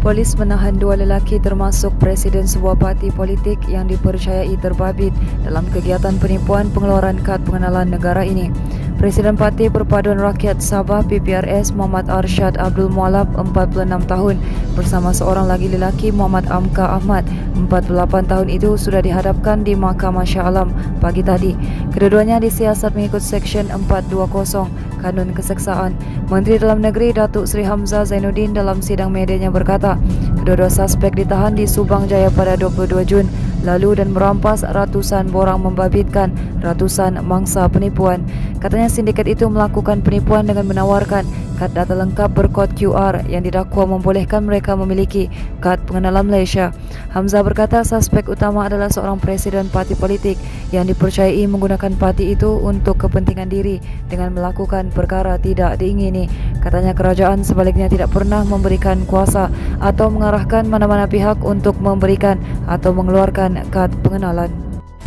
Polis menahan dua lelaki termasuk presiden sebuah parti politik yang dipercayai terbabit dalam kegiatan penipuan pengeluaran kad pengenalan negara ini. Presiden Parti Perpaduan Rakyat Sabah PPRS Muhammad Arsyad Abdul Mualaf 46 tahun bersama seorang lagi lelaki Muhammad Amka Ahmad 48 tahun itu sudah dihadapkan di Mahkamah Shah Alam pagi tadi. Kedua-duanya disiasat mengikut Seksyen 420 Kanun Keseksaan. Menteri Dalam Negeri Datuk Seri Hamzah Zainuddin dalam sidang medianya berkata, kedua-dua suspek ditahan di Subang Jaya pada 22 Jun lalu dan merampas ratusan borang membabitkan ratusan mangsa penipuan. Katanya sindiket itu melakukan penipuan dengan menawarkan kad data lengkap berkod QR yang didakwa membolehkan mereka memiliki kad pengenalan Malaysia. Hamzah berkata suspek utama adalah seorang presiden parti politik yang dipercayai menggunakan parti itu untuk kepentingan diri dengan melakukan perkara tidak diingini. Katanya kerajaan sebaliknya tidak pernah memberikan kuasa atau mengarahkan mana-mana pihak untuk memberikan atau mengeluarkan kad pengenalan.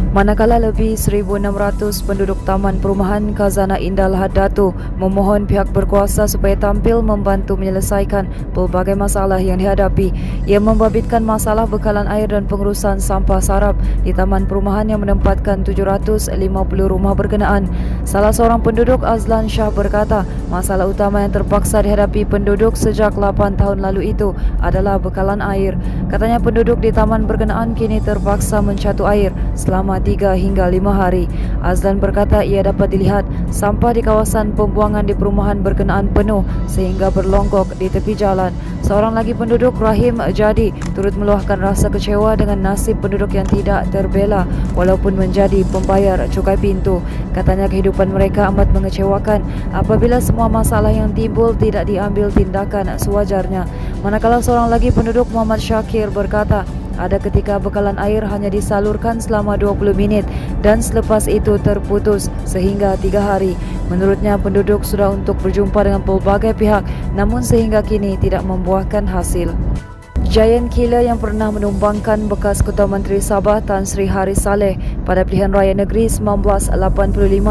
Manakala lebih 1,600 penduduk Taman Perumahan Khazanah Indah Lahad Datu memohon pihak berkuasa supaya tampil membantu menyelesaikan pelbagai masalah yang dihadapi. Ia membabitkan masalah bekalan air dan pengurusan sampah sarap di Taman Perumahan yang menempatkan 750 rumah berkenaan. Salah seorang penduduk Azlan Shah berkata, masalah utama yang terpaksa dihadapi penduduk sejak 8 tahun lalu itu adalah bekalan air. Katanya penduduk di taman berkenaan kini terpaksa mencatu air selama 3 hingga 5 hari. Azlan berkata ia dapat dilihat sampah di kawasan pembuangan di perumahan berkenaan penuh sehingga berlonggok di tepi jalan. Seorang lagi penduduk Rahim Jadi turut meluahkan rasa kecewa dengan nasib penduduk yang tidak terbela walaupun menjadi pembayar cukai pintu. Katanya kehidupan mereka amat mengecewakan apabila semua masalah yang timbul tidak diambil tindakan sewajarnya. Manakala seorang lagi penduduk Muhammad Syakir berkata, ada ketika bekalan air hanya disalurkan selama 20 minit dan selepas itu terputus sehingga 3 hari. Menurutnya penduduk sudah untuk berjumpa dengan pelbagai pihak namun sehingga kini tidak membuahkan hasil. Giant killer yang pernah menumbangkan bekas Ketua Menteri Sabah Tan Sri Haris Saleh pada pilihan raya negeri 1985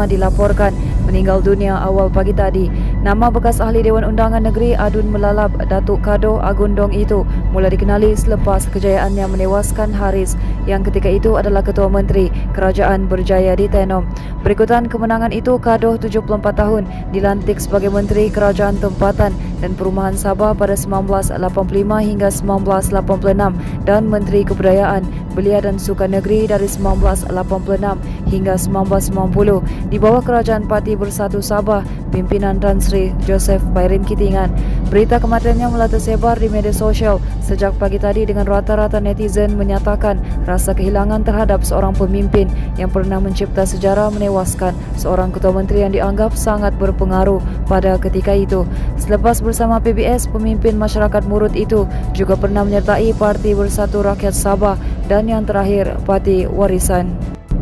dilaporkan meninggal dunia awal pagi tadi. Nama bekas ahli Dewan Undangan Negeri Adun Melalap Datuk Kadoh Agundong itu mula dikenali selepas kejayaannya menewaskan Haris yang ketika itu adalah Ketua Menteri Kerajaan Berjaya di Tenom. Berikutan kemenangan itu, Kadoh 74 tahun dilantik sebagai Menteri Kerajaan Tempatan dan Perumahan Sabah pada 1985 hingga 1986 dan Menteri Kebudayaan, Belia dan Sukan Negeri dari 1986 hingga 1990 di bawah Kerajaan Parti Bersatu Sabah pimpinan Tan Sri Joseph Bairin Kitingan. Berita kematiannya mula tersebar di media sosial sejak pagi tadi dengan rata-rata netizen menyatakan rasa kehilangan terhadap seorang pemimpin yang pernah mencipta sejarah menewaskan seorang Ketua Menteri yang dianggap sangat berpengaruh pada ketika itu. Selepas bersama PBS, pemimpin masyarakat Murut itu juga pernah menyertai Parti Bersatu Rakyat Sabah dan yang terakhir Parti Warisan.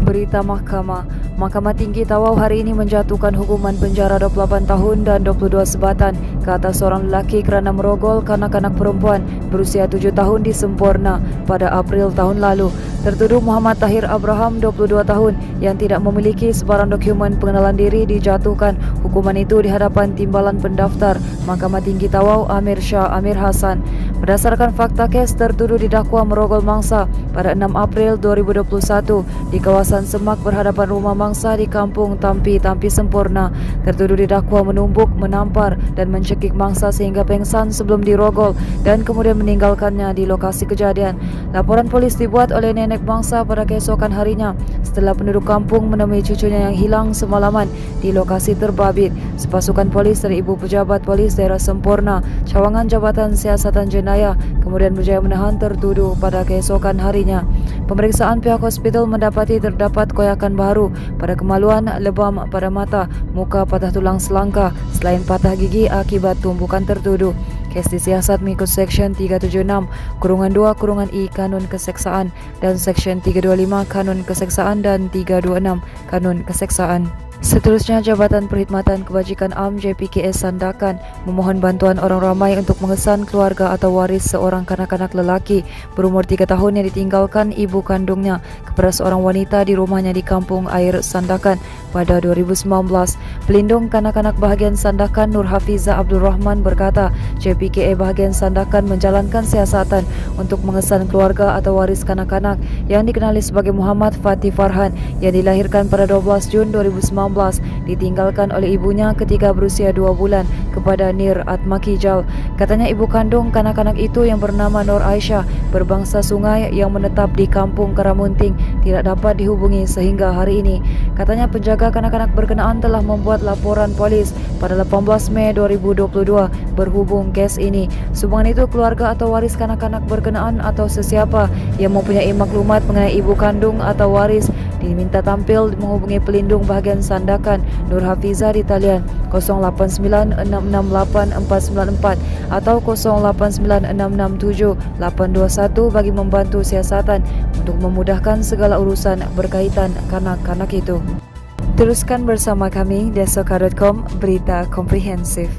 Berita Mahkamah Tinggi Tawau hari ini menjatuhkan hukuman penjara 28 tahun dan 22 sebatan ke atas seorang lelaki kerana merogol kanak-kanak perempuan berusia 7 tahun di Semporna pada April tahun lalu. Tertuduh Muhammad Tahir Abraham 22 tahun yang tidak memiliki sebarang dokumen pengenalan diri dijatuhkan hukuman itu di hadapan Timbalan Pendaftar Mahkamah Tinggi Tawau Amir Shah Amir Hassan. Berdasarkan fakta kes, tertuduh didakwa merogol mangsa pada 6 April 2021 di kawasan Semak berhadapan rumah mangsa di Kampung Tampi Sempurna. Tertuduh didakwa menumbuk, menampar dan mencekik mangsa sehingga pengsan sebelum dirogol dan kemudian meninggalkannya di lokasi kejadian. Laporan polis dibuat oleh nenek mangsa pada keesokan harinya setelah penduduk kampung menemui cucunya yang hilang semalaman di lokasi terbabit. Sepasukan polis dari Ibu Pejabat Polis Daerah Sempurna, Cawangan Jabatan Siasatan Jenayah kemudian berjaya menahan tertuduh pada keesokan harinya. Pemeriksaan pihak hospital mendapati terdapat koyakan baru pada kemaluan, lebam pada mata, muka patah tulang selangka selain patah gigi akibat tumbukan tertuduh. Kes disiasat mengikut Seksyen 376(2)(I) Kanun Keseksaan dan Seksyen 325 Kanun Keseksaan dan 326 Kanun Keseksaan. Seterusnya, Jabatan Perkhidmatan Kebajikan Am JPKS Sandakan memohon bantuan orang ramai untuk mengesan keluarga atau waris seorang kanak-kanak lelaki berumur 3 tahun yang ditinggalkan ibu kandungnya kepada seorang wanita di rumahnya di Kampung Air Sandakan pada 2019. Pelindung kanak-kanak bahagian Sandakan Nur Hafiza Abdul Rahman berkata, JPKA bahagian Sandakan menjalankan siasatan untuk mengesan keluarga atau waris kanak-kanak yang dikenali sebagai Muhammad Fatih Farhan yang dilahirkan pada 12 Jun 2019, ditinggalkan oleh ibunya ketika berusia 2 bulan kepada Nir Atmakijal. Katanya ibu kandung kanak-kanak itu yang bernama Nur Aisyah berbangsa Sungai yang menetap di Kampung Karamunting tidak dapat dihubungi sehingga hari ini. Katanya penjaga kanak-kanak berkenaan telah membuat laporan polis pada 18 Mei 2022 berhubung kes ini. Sumbangan itu keluarga atau waris kanak-kanak berkenaan atau sesiapa yang mempunyai maklumat mengenai ibu kandung atau waris diminta tampil menghubungi pelindung bahagian Sandakan Nur Hafiza di talian 0896684494 atau 08966781 bagi membantu siasatan untuk memudahkan segala urusan berkaitan kanak-kanak itu. Teruskan bersama kami, desoka.com, berita komprehensif.